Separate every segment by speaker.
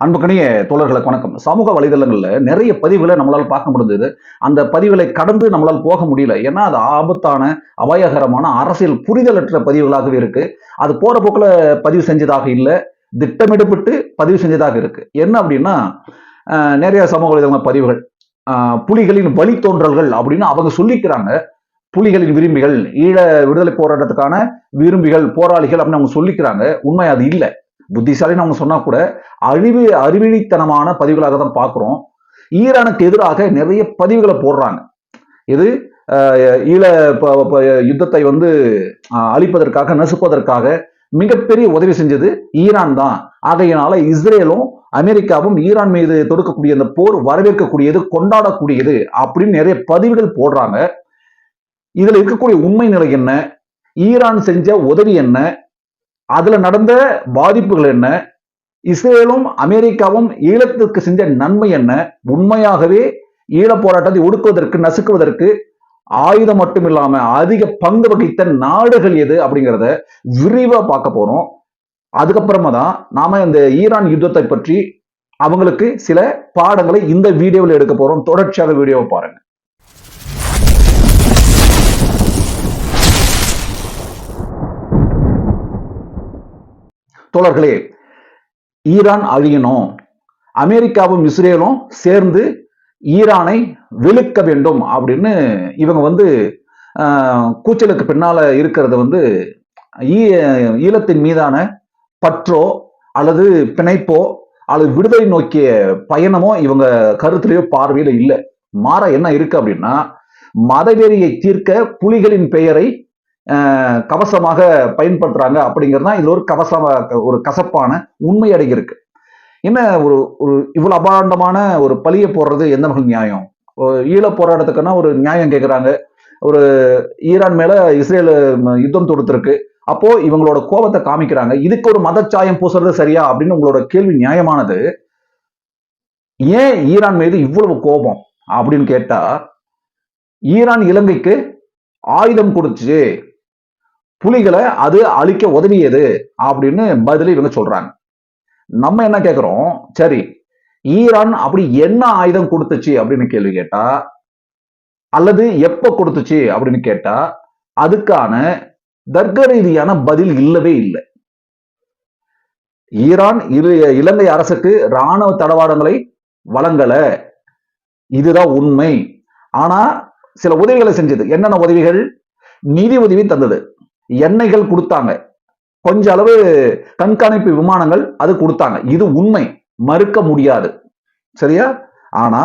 Speaker 1: அன்புக்கணிய தோழர்களுக்கு வணக்கம். சமூக வலைதளங்கள்ல நிறைய பதிவுகளை நம்மளால பார்க்க முடிஞ்சது. அந்த பதிவுகளை கடந்து நம்மளால் போக முடியல. ஏன்னா அது ஆபத்தான, அபாயகரமான அரசியல் புரிதலற்ற பதிவுகளாகவே இருக்கு. அது போற போக்குல பதிவு செஞ்சதாக இல்ல. திட்டமிடப்பட்டு பதிவு செஞ்சதாக இருக்கு. என்ன அப்படின்னா, நிறைய சமூக வலைதள பதிவுகள். புலிகளின் வழித்தோன்றல்கள் அப்படின்னு அவங்க சொல்லிக்கிறாங்க. புலிகளின் விரும்பிகள், ஈழ விடுதலை போராட்டத்துக்கான விரும்பிகள், போராளிகள் அப்படின்னு அவங்க சொல்லிக்கிறாங்க. உண்மை அது இல்ல. புத்திசாலின்னு அவங்க சொன்னா கூட அறிவிலித்தனமான பதிவுகளாக தான் பார்க்கிறோம். ஈரானுக்கு எதிராக நிறைய பதிவுகளை போடுறாங்க. இது ஈழ யுத்தத்தை வந்து அழிப்பதற்காக, நசுப்பதற்காக மிகப்பெரிய உதவி செஞ்சது ஈரான் தான். ஆகையினால இஸ்ரேலும் அமெரிக்காவும் ஈரான் மீது தொடுக்கக்கூடிய இந்த போர் வரவேற்கக்கூடியது, கொண்டாடக்கூடியது அப்படின்னு நிறைய பதிவுகள் போடுறாங்க. இதுல இருக்கக்கூடிய உண்மை நிலை என்ன, ஈரான் செஞ்ச உதவி என்ன, அதுல நடந்த பாதிப்புகள் என்ன, இஸ்ரேலும் அமெரிக்காவும் ஈழத்திற்கு செஞ்ச நன்மை என்ன, உண்மையாகவே ஈழ போராட்டத்தை ஒடுக்குவதற்கு, நசுக்குவதற்கு ஆயுதம் மட்டும் இல்லாம அதிக பங்கு வகித்த நாடுகள் எது அப்படிங்கிறத விரிவா பார்க்க போறோம். அதுக்கப்புறமா தான் நாம இந்த ஈரான் யுத்தத்தை பற்றி அவங்களுக்கு சில பாடங்களை இந்த வீடியோவில் எடுக்க போறோம். தொடர்ச்சியாக வீடியோவை பாருங்க. தோழர்களே, ஈரான் அழியணும், அமெரிக்காவும் இஸ்ரேலும் சேர்ந்து ஈரானை வெளுக்க வேண்டும் அப்படின்னு இவங்க வந்து கூச்சலுக்கு பின்னால இருக்கிறது வந்து ஈழத்தின் மீதான பற்றோ அல்லது பிணைப்போ அல்லது விடுதலை நோக்கிய பயணமோ இவங்க கருத்துலையோ பார்வையில இல்லை. மாற என்ன இருக்கு அப்படின்னா, மதவெறியை தீர்க்க புலிகளின் பெயரை கவசமாக பயன்படுத்துறாங்க அப்படிங்கிறது தான் இதுல ஒரு கசப்பான உண்மை அடங்கி இருக்கு. என்ன ஒரு ஒரு இவ்வளவு அபாண்டமான ஒரு பழிய போடுறது எந்த வகை நியாயம்? ஈழ போராட்டத்துக்குன்னா ஒரு நியாயம் கேட்கிறாங்க. ஒரு ஈரான் மேல இஸ்ரேல் யுத்தம் தொடுத்திருக்கு. அப்போ இவங்களோட கோபத்தை காமிக்கிறாங்க. இதுக்கு ஒரு மதச்சாயம் பூசுறது சரியா அப்படின்னு உங்களோட கேள்வி நியாயமானது. ஏன் ஈரான் மீது இவ்வளவு கோபம் அப்படின்னு கேட்டா, ஈரான் இலங்கைக்கு ஆயுதம் கொடுத்து புலிகளை அது அழிக்க உதவியது அப்படின்னு பதில் இவங்க சொல்றாங்க. நம்ம என்ன கேட்கிறோம், சரி ஈரான் அப்படி என்ன ஆயுதம் கொடுத்துச்சு அப்படின்னு கேள்வி கேட்டா, அல்லது எப்ப கொடுத்துச்சு அப்படின்னு கேட்டா, அதுக்கான தர்க்க ரீதியான பதில் இல்லவே இல்லை. ஈரான் இலங்கை அரசுக்கு ராணுவ தளவாடங்களை வழங்கல, இதுதான் உண்மை. ஆனா சில உதவிகளை செஞ்சது. என்னென்ன உதவிகள்? நிதி உதவி தந்தது, எண்ணெய்கள் கொடுத்தாங்க, கொஞ்ச அளவு கண்காணிப்பு விமானங்கள் அது கொடுத்தாங்க. இது உண்மை, மறுக்க முடியாது. சரியா? ஆனா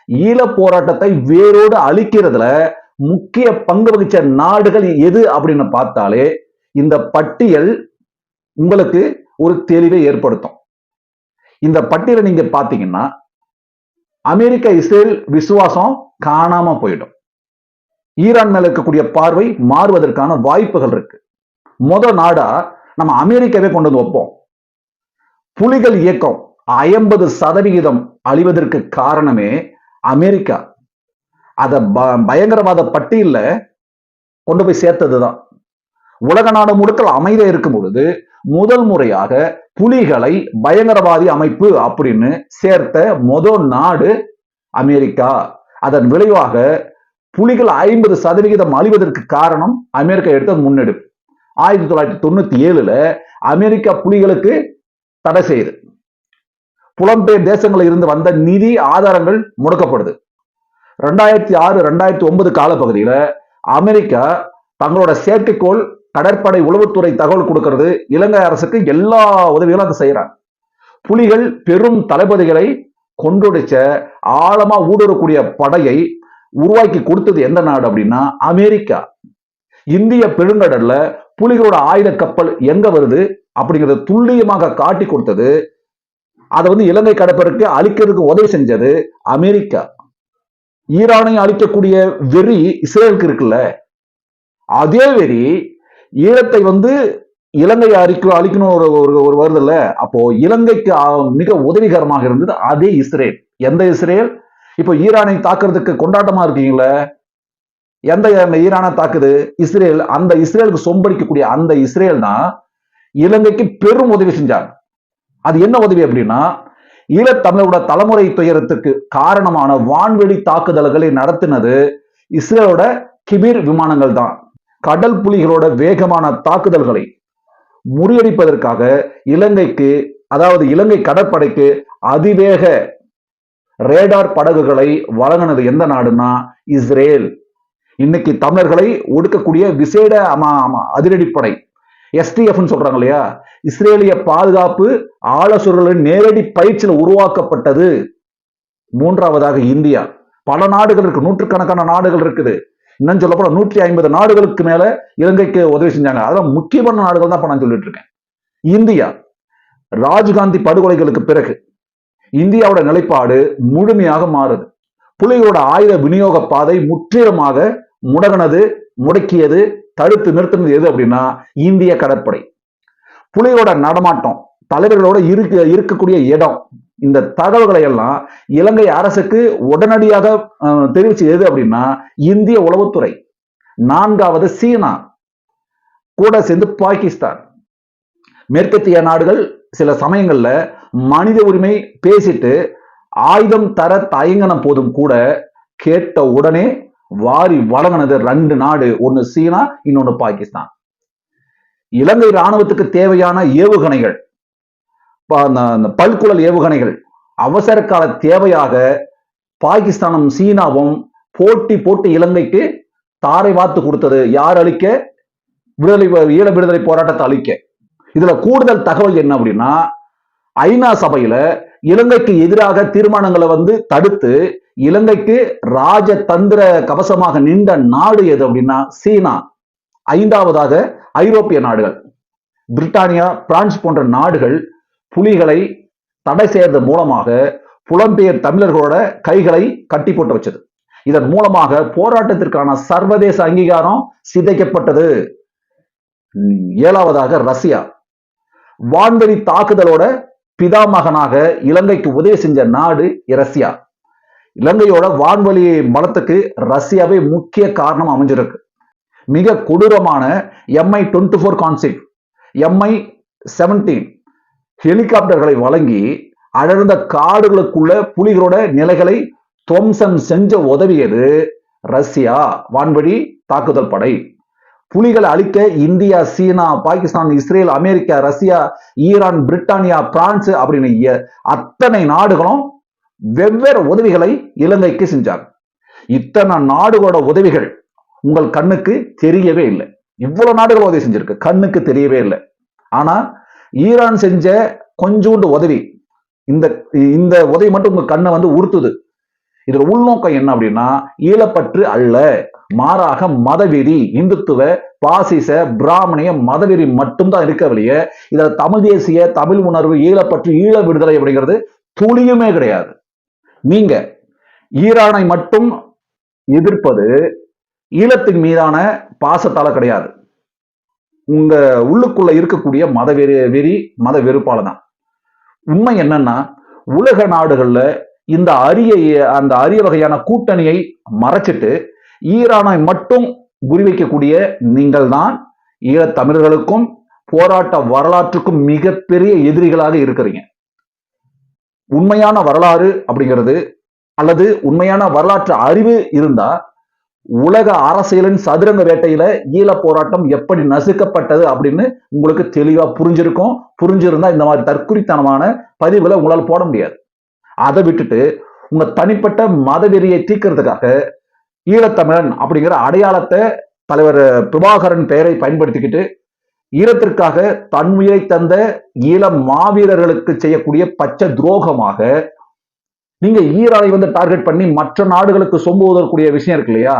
Speaker 1: ஈழ போராட்டத்தை வேரோடு அழிக்கிறதுல முக்கிய பங்கு வகிச்ச நாடுகள் எது அப்படின்னு பார்த்தாலே இந்த பட்டியல் உங்களுக்கு ஒரு தெளிவை ஏற்படுத்தும். இந்த பட்டியலை நீங்க பாத்தீங்கன்னா அமெரிக்கா இஸ்ரேல் விசுவாசம் காணாம போயிடும். ஈரான் மேல இருக்கக்கூடிய பார்வை மாறுவதற்கான வாய்ப்புகள் இருக்கு. முதல் நாடா நம்ம அமெரிக்காவே கொண்டு வந்து வைப்போம். புலிகள் இயக்கம் 50% அழிவதற்கு காரணமே அமெரிக்கா. அத பயங்கரவாத பட்டியல்ல கொண்டு போய் சேர்த்ததுதான். உலக நாடு முழுக்க அமைதியா இருக்கும் பொழுது முதல் முறையாக புலிகளை பயங்கரவாதி அமைப்பு அப்படின்னு சேர்த்த முதல் நாடு அமெரிக்கா. அதன் விளைவாக புலிகள் 50% அழிவதற்கு காரணம் அமெரிக்கா எடுத்த முன்னெடுப்பு. 1997ல அமெரிக்கா புலிகளுக்கு தடை செய்யுது. புலம்பெயர் தேசங்களில் இருந்து வந்த நிதி ஆதாரங்கள் முடக்கப்படுது. 2006 2009 காலப்பகுதியில அமெரிக்கா தங்களோட செயற்கைக்கோள் கடற்படை உளவுத்துறை தகவல் கொடுக்கிறது. இலங்கை அரசுக்கு எல்லா உதவிகளும் அதை செய்யறாங்க. புலிகள் பெரும் தளபதிகளை கொண்டுடைச்ச ஆழமா ஊடுருவக்கூடிய படையை உருவாக்கி கொடுத்தது எந்த நாடு அப்படின்னா அமெரிக்கா. இந்திய பெருங்கடல்ல புலிகளோட ஆயுத கப்பல் எங்க வருது அப்படிங்கறத துல்லியமாக காட்டி கொடுத்தது. அதை வந்து இலங்கை கடற்படைக்கு அழிக்கிறதுக்கு உதவி செஞ்சது அமெரிக்கா. ஈரானை அழிக்கக்கூடிய வெறி இஸ்ரேலுக்கு இருக்குல்ல, அதே வெறி ஈழத்தை வந்து இலங்கை அழிக்கணும் ஒரு வருது இல்ல, அப்போ இலங்கைக்கு மிக உதவிகரமாக இருந்தது அதே இஸ்ரேல். எந்த இஸ்ரேல்? இப்போ ஈரானை தாக்குறதுக்கு கொண்டாட்டமா இருக்கீங்களே, எந்த ஈரானை தாக்குது? இஸ்ரேல். அந்த இஸ்ரேலுக்கு சொம்படிக்கக்கூடிய அந்த இஸ்ரேல் தான் இலங்கைக்கு பெரும் உதவி செஞ்சாங்க. அது என்ன உதவி அப்படின்னா, ஈழத்தமிழரோட தலைமுறை துயரத்துக்கு காரணமான வான்வெளி தாக்குதல்களை நடத்தினது இஸ்ரேலோட கிபீர் விமானங்கள் தான். கடல் புலிகளோட வேகமான தாக்குதல்களை முறியடிப்பதற்காக இலங்கைக்கு, அதாவது இலங்கை கடற்படைக்கு அதிவேக ரேடார் படகுகளை வழங்கினது எந்த நாடுன்னா இஸ்ரேல். இன்னைக்கு தமிழர்களை ஒடுக்கக்கூடிய விசேட அதிரடிப்படை STF சொல்றாங்க இல்லையா, இஸ்ரேலிய பாதுகாப்பு ஆலோசகர்களின் நேரடி பயிற்சியில் உருவாக்கப்பட்டது. மூன்றாவதாக இந்தியா. பல நாடுகள் இருக்கு, நூற்றுக்கணக்கான நாடுகள் இருக்குது. இன்னும் சொல்ல போனா 150 நாடுகளுக்கு மேல இலங்கைக்கு உதவி செஞ்சாங்க. அதான் முக்கியமான நாடுகள் தான் இப்ப நான் சொல்லிட்டு இருக்கேன். இந்தியா, ராஜீவ்காந்தி படுகொலைகளுக்கு பிறகு இந்தியாவோட நிலைப்பாடு முழுமையாக மாறுது. புலிகளோட ஆயுத விநியோக பாதை முற்றிலுமாக முடக்கியது, தடுத்து நிறுத்தினது எது அப்படின்னா இந்திய கடற்படை. புலிகளோட நடமாட்டம், தலைவர்களோட இருக்கக்கூடிய இடம், இந்த தகவல்களை எல்லாம் இலங்கை அரசுக்கு உடனடியாக தெரிவிச்சு எது அப்படின்னா இந்திய உளவுத்துறை. நான்காவது சீனா, கூட சேர்ந்து பாகிஸ்தான். மேற்கத்திய நாடுகள் சில சமயங்கள்ல மனித உரிமை பேசிட்டு ஆயுதம் தர தயங்கின போதும் கூட கேட்ட உடனே வாரி வழங்கினது 2 நாடு, ஒன்னு சீனா, இன்னொன்னு பாகிஸ்தான். இலங்கை ராணுவத்துக்கு தேவையான ஏவுகணைகள், பல்குழல் ஏவுகணைகள் அவசர கால தேவையாக பாகிஸ்தானும் சீனாவும் போட்டி போட்டு இலங்கைக்கு தாரை வார்த்து கொடுத்தது. யார் அளிக்க? ஈழ விடுதலை போராட்டத்தை அளிக்க. இதுல கூடுதல் தகவல் என்ன அப்படின்னா, ஐநா சபையில இலங்கைக்கு எதிராக தீர்மானங்களை தடுத்து இலங்கைக்கு ராஜதந்திர கவசமாக நின்ற நாடு எது அப்படின்னா சீனா. 5வதாக ஐரோப்பிய நாடுகள், பிரிட்டானியா, பிரான்ஸ் போன்ற நாடுகள் புலிகளை தடை செய்யறது மூலமாக புலம்பெயர் தமிழர்களோட கைகளை கட்டி போட்டு வச்சது. இதன் மூலமாக போராட்டத்திற்கான சர்வதேச அங்கீகாரம் சிதைக்கப்பட்டது. 7வதாக ரஷ்யா, வான்வெளி தாக்குதலோட பிதாமகனாக இலங்கைக்கு உதவி செஞ்ச நாடு ரஷ்யா. இலங்கையோட வான்வெளி பலத்துக்கு ரஷ்யாவே முக்கிய காரணம் அமைஞ்சிருக்கு. மிக கொடூரமான MI-24 கான்செப்ட், MI-17 ஹெலிகாப்டர்களை வழங்கி அடர்ந்த காடுகளுக்குள்ள புலிகளோட நிலைகளை துவம்சம் செஞ்ச உதவியது ரஷ்யா வான்வெளி தாக்குதல் படை. புலிகளை அழிக்க India, China, Pakistan, Israel, America, Russia, Iran, Britannia, France அப்படின்னு அத்தனை நாடுகளும் வெவ்வேறு உதவிகளை இலங்கைக்கு செஞ்சாங்க. இத்தனை நாடுகளோட உதவிகள் உங்கள் கண்ணுக்கு தெரியவே இல்லை. இவ்வளவு நாடுகள் உதவி செஞ்சிருக்கு, கண்ணுக்கு தெரியவே இல்லை. ஆனா ஈரான் செஞ்ச கொஞ்சோண்டு உதவி, இந்த உதவி மட்டும் உங்க கண்ணை உறுத்துது. இதுல உள்நோக்கம் என்ன அப்படின்னா ஈழப்பற்று அல்ல, மாறாக மதவெறி, இந்துத்துவ, பாசிச, பிராமணிய மதவெறி மட்டும்தான் இருக்கவில்லையே. இதுல தமிழ் தேசிய, தமிழ் உணர்வு, ஈழப்பற்று, ஈழ விடுதலை அப்படிங்கிறது துளியுமே கிடையாது. நீங்க ஈரானை மட்டும் எதிர்ப்பது ஈழத்தின் மீதான பாசத்தால கிடையாது, உங்க உள்ளுக்குள்ள இருக்கக்கூடிய மத வெறுப்பால தான். உண்மை என்னன்னா உலக நாடுகள்ல இந்த அரிய வகையான கூட்டணியை மறைச்சிட்டு ஈரானை மட்டும் குறிவைக்கக்கூடிய நீங்கள் தான் ஈழத் தமிழர்களுக்கும் போராட்ட வரலாற்றுக்கும் மிகப்பெரிய எதிரிகளாக இருக்கிறீங்க. உண்மையான வரலாறு அப்படிங்கிறது அல்லது உண்மையான வரலாற்று அறிவு இருந்தா உலக அரசியலின் சதுரங்க வேட்டையில ஈழ போராட்டம் எப்படி நசுக்கப்பட்டது அப்படின்னு உங்களுக்கு தெளிவா புரிஞ்சிருக்கும். புரிஞ்சிருந்தா இந்த மாதிரி தற்குறித்தனமான பதிவுகளை உங்களால் போட முடியாது. அதை விட்டுட்டு உங்க தனிப்பட்ட மதவெறியை தீர்க்கிறதுக்காக ஈழத்தமிழன் அப்படிங்கிற அடையாளத்தை தலைவர் பிரபாகரன் பெயரை பயன்படுத்திக்கிட்டு ஈழத்திற்காக தன் உயிரை தந்த ஈழ மாவீரர்களுக்கு செய்யக்கூடிய பச்சை துரோகமாக நீங்க ஈரானை டார்கெட் பண்ணி மற்ற நாடுகளுக்கு சொம்புவதற்குரிய விஷயம் இருக்கு இல்லையா,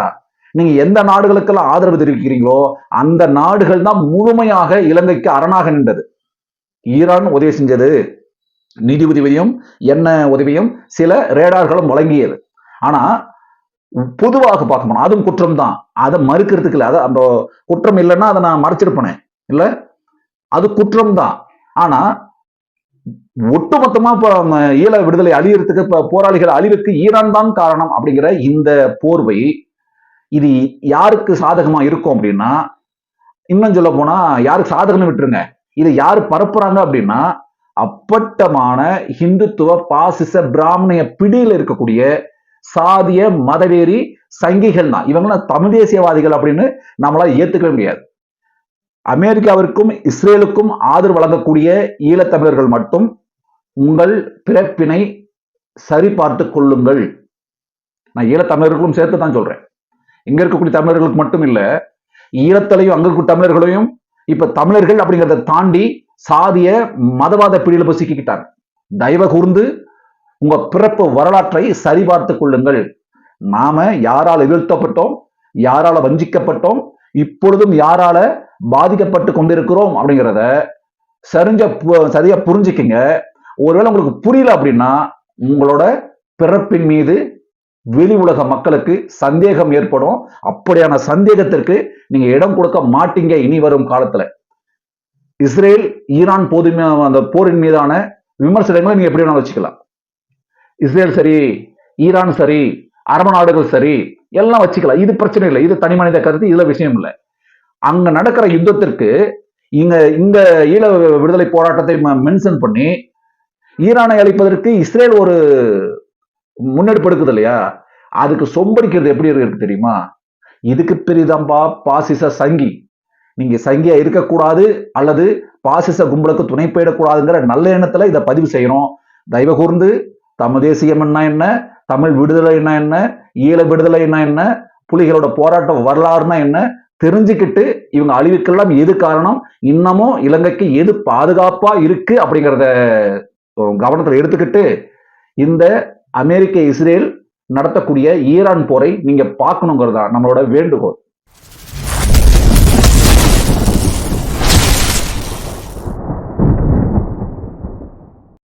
Speaker 1: நீங்க எந்த நாடுகளுக்கெல்லாம் ஆதரவு தெரிவிக்கிறீங்களோ அந்த நாடுகள் தான் முழுமையாக இலங்கைக்கு அரணாக நின்றது. ஈரான் உதவி செஞ்சது, நிதி உதவியும் என்ன உதவியும் சில ரேடார்களும் வழங்கியது. ஆனா பொதுவாக பார்க்க போனா அதுவும் குற்றம் தான், அதை மறுக்கிறதுக்கு இல்லை. அந்த குற்றம் இல்லைன்னா அதை நான் மறைச்சிருப்பேனே, இல்ல அது குற்றம் தான். ஆனா ஒட்டுமொத்தமா இப்ப ஈழ விடுதலை அழியறதுக்கு, இப்ப போராளிகள் அழிவுக்கு ஈரான் தான் காரணம் அப்படிங்கிற இந்த போர்வை இது யாருக்கு சாதகமா இருக்கும் அப்படின்னா, இன்னும் சொல்ல போனா யாருக்கு சாதகம்னு விட்டுருங்க, இது யாரு பரப்புறாங்க அப்படின்னா அப்பட்டமான இந்துத்துவ பாசிச பிராமணிய பிடியில் இருக்கக்கூடிய சாதிய மதவேரி சங்கிகள் தான் இவங்க தமிழ் தேசியவாதிகள் அப்படின்னு நம்மளால ஏத்துக்கவே முடியாது. அமெரிக்காவிற்கும் இஸ்ரேலுக்கும் ஆதரவு வழங்கக்கூடிய ஈழத்தமிழர்கள் மட்டும் உங்கள் பிறப்பினை சரிபார்த்து கொள்ளுங்கள். நான் ஈழத்தமிழர்களும் சேர்த்து தான் சொல்றேன். இங்க இருக்கக்கூடிய தமிழர்களுக்கு மட்டும் இல்ல, ஈழத்திலையும் அங்க இருக்க தமிழர்களையும் இப்ப தமிழர்கள் அப்படிங்கிறத தாண்டி சாதிய மதவாத பிடியில போய் சிக்கிக்கிட்டாங்க. தயவு கூர்ந்து உங்க பிறப்பு வரலாற்றை சரிபார்த்து கொள்ளுங்கள். நாம யாரால வீழ்த்தப்பட்டோம், யாரால வஞ்சிக்கப்பட்டோம், இப்பொழுதும் யாரால பாதிக்கப்பட்டு கொண்டிருக்கிறோம் அப்படிங்கிறத சரியா புரிஞ்சுக்கிங்க. ஒருவேளை உங்களுக்கு புரியல அப்படின்னா உங்களோட பிறப்பின் மீது வெளி உலக மக்களுக்கு சந்தேகம் ஏற்படும். அப்படியான சந்தேகத்திற்கு நீங்க இடம் கொடுக்க மாட்டீங்க இனி வரும் காலத்துல. இஸ்ரேல் ஈரான் அந்த போரின் மீதான விமர்சனங்களை நீங்க எப்படி வேணா வச்சுக்கலாம். இஸ்ரேல் சரி, ஈரான் சரி, அரபு நாடுகள் சரி, எல்லாம் வச்சுக்கலாம். இது பிரச்சனை இல்லை. இது தனி மனித கருத்து, இதுல விஷயம் இல்லை. அங்க நடக்கிற யுத்தத்திற்கு இந்த ஈழ விடுதலை போராட்டத்தை மென்ஷன் பண்ணி ஈரானை அழிப்பதற்கு இஸ்ரேல் ஒரு முன்னெடுப்பு எடுக்குது இல்லையா, அதுக்கு சொம்படிக்கிறது எப்படி இருக்கு தெரியுமா? இதுக்கு பெரிதம்பா பாசிச சங்கி. நீங்க சங்கியா இருக்கக்கூடாது அல்லது பாசிச கும்பலுக்கு துணை போயிடக்கூடாதுங்கிற நல்ல எண்ணத்துல இதை பதிவு செய்யணும். தயவு கூர்ந்து தமிழ் தேசியம் என்ன, தமிழ் விடுதலைன்னா என்ன, ஈழ விடுதலைன்னா என்ன, புலிகளோட போராட்ட வரலாறுனா என்ன தெரிஞ்சுக்கிட்டு இவங்க அழிவுக்கெல்லாம் எது காரணம், இன்னமும் இலங்கைக்கு எது பாதுகாப்பா இருக்கு அப்படிங்கிறத கவனத்தில் எடுத்துக்கிட்டு இந்த அமெரிக்க இஸ்ரேல் நடத்தக்கூடிய ஈரான் போரை நீங்க பார்க்கணுங்கிறதா நம்மளோட வேண்டுகோள்.